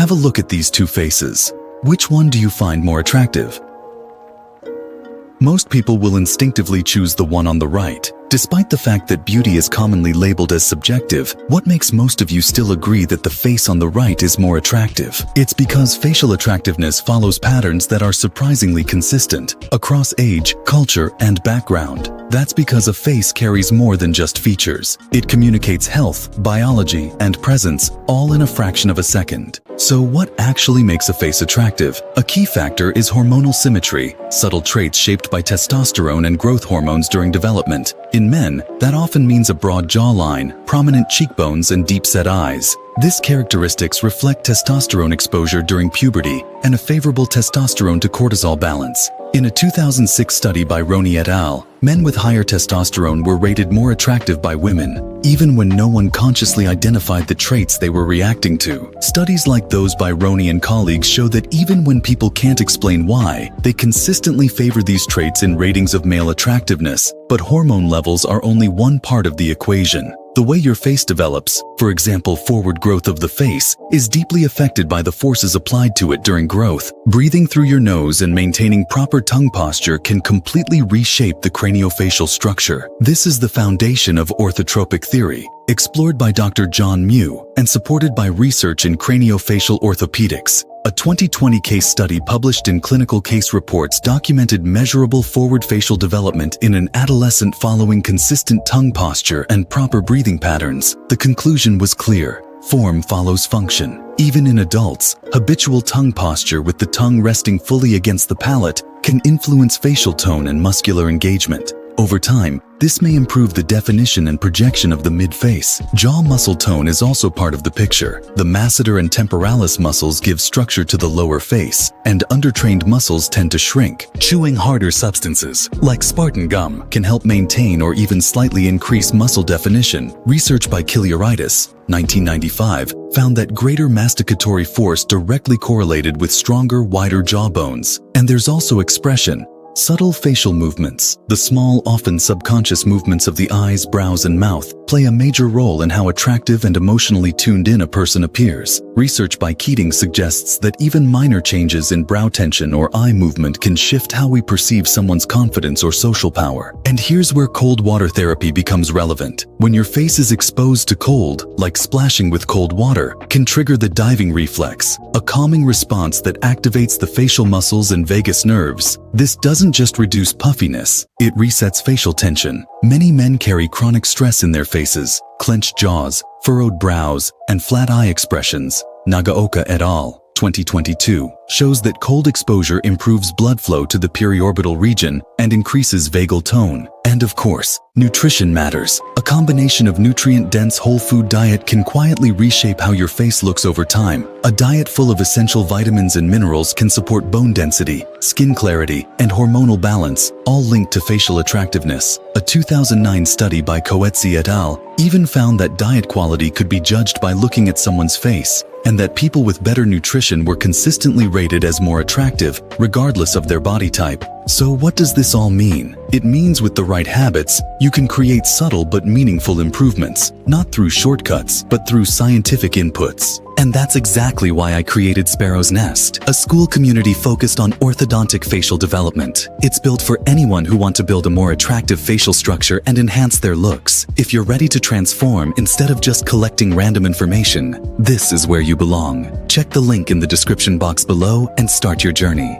Have a look at these two faces. Which one do you find more attractive? Most people will instinctively choose the one on the right. Despite the fact that beauty is commonly labeled as subjective, what makes most of you still agree that the face on the right is more attractive? It's because facial attractiveness follows patterns that are surprisingly consistent across age, culture, and background. That's because a face carries more than just features. It communicates health, biology, and presence, all in a fraction of a second. So what actually makes a face attractive? A key factor is hormonal symmetry, subtle traits shaped by testosterone and growth hormones during development. In men, that often means a broad jawline, prominent cheekbones, and deep-set eyes. These characteristics reflect testosterone exposure during puberty and a favorable testosterone to cortisol balance. In a 2006 study by Roney et al., men with higher testosterone were rated more attractive by women, even when no one consciously identified the traits they were reacting to. Studies like those by Roney and colleagues show that even when people can't explain why, they consistently favor these traits in ratings of male attractiveness. But hormone levels are only one part of the equation. The way your face develops, for example forward growth of the face, is deeply affected by the forces applied to it during growth. Breathing through your nose and maintaining proper tongue posture can completely reshape the craniofacial structure. This is the foundation of orthotropic theory, explored by Dr. John Mew and supported by research in craniofacial orthopedics. A 2020 case study published in Clinical Case Reports documented measurable forward facial development in an adolescent following consistent tongue posture and proper breathing patterns. The conclusion was clear. Form follows function. Even in adults, habitual tongue posture with the tongue resting fully against the palate can influence facial tone and muscular engagement. Over time, this may improve the definition and projection of the mid-face. Jaw muscle tone is also part of the picture. The masseter and temporalis muscles give structure to the lower face, and undertrained muscles tend to shrink. Chewing harder substances, like Spartan gum, can help maintain or even slightly increase muscle definition. Research by Kiliaritis, 1995, found that greater masticatory force directly correlated with stronger, wider jaw bones. And there's also expression. Subtle facial movements, the small, often subconscious movements of the eyes, brows, and mouth, play a major role in how attractive and emotionally tuned in a person appears. Research by Keating suggests that even minor changes in brow tension or eye movement can shift how we perceive someone's confidence or social power. And here's where cold water therapy becomes relevant. When your face is exposed to cold, like splashing with cold water, can trigger the diving reflex, a calming response that activates the facial muscles and vagus nerves. This doesn't just reduce puffiness, it resets facial tension. Many men carry chronic stress in their faces, clenched jaws, furrowed brows, and flat eye expressions. Nagaoka et al., 2022, shows that cold exposure improves blood flow to the periorbital region and increases vagal tone. And of course, nutrition matters. A combination of nutrient-dense whole food diet can quietly reshape how your face looks over time. A diet full of essential vitamins and minerals can support bone density, skin clarity, and hormonal balance, all linked to facial attractiveness. A 2009 study by Coetzee et al. Even found that diet quality could be judged by looking at someone's face, and that people with better nutrition were consistently rated as more attractive, regardless of their body type. So what does this all mean? It means with the right habits, you can create subtle but meaningful improvements, not through shortcuts, but through scientific inputs. And that's exactly why I created Sparrow's Nest, a school community focused on orthodontic facial development. It's built for anyone who wants to build a more attractive facial structure and enhance their looks. If you're ready to transform instead of just collecting random information, this is where you belong. Check the link in the description box below and start your journey.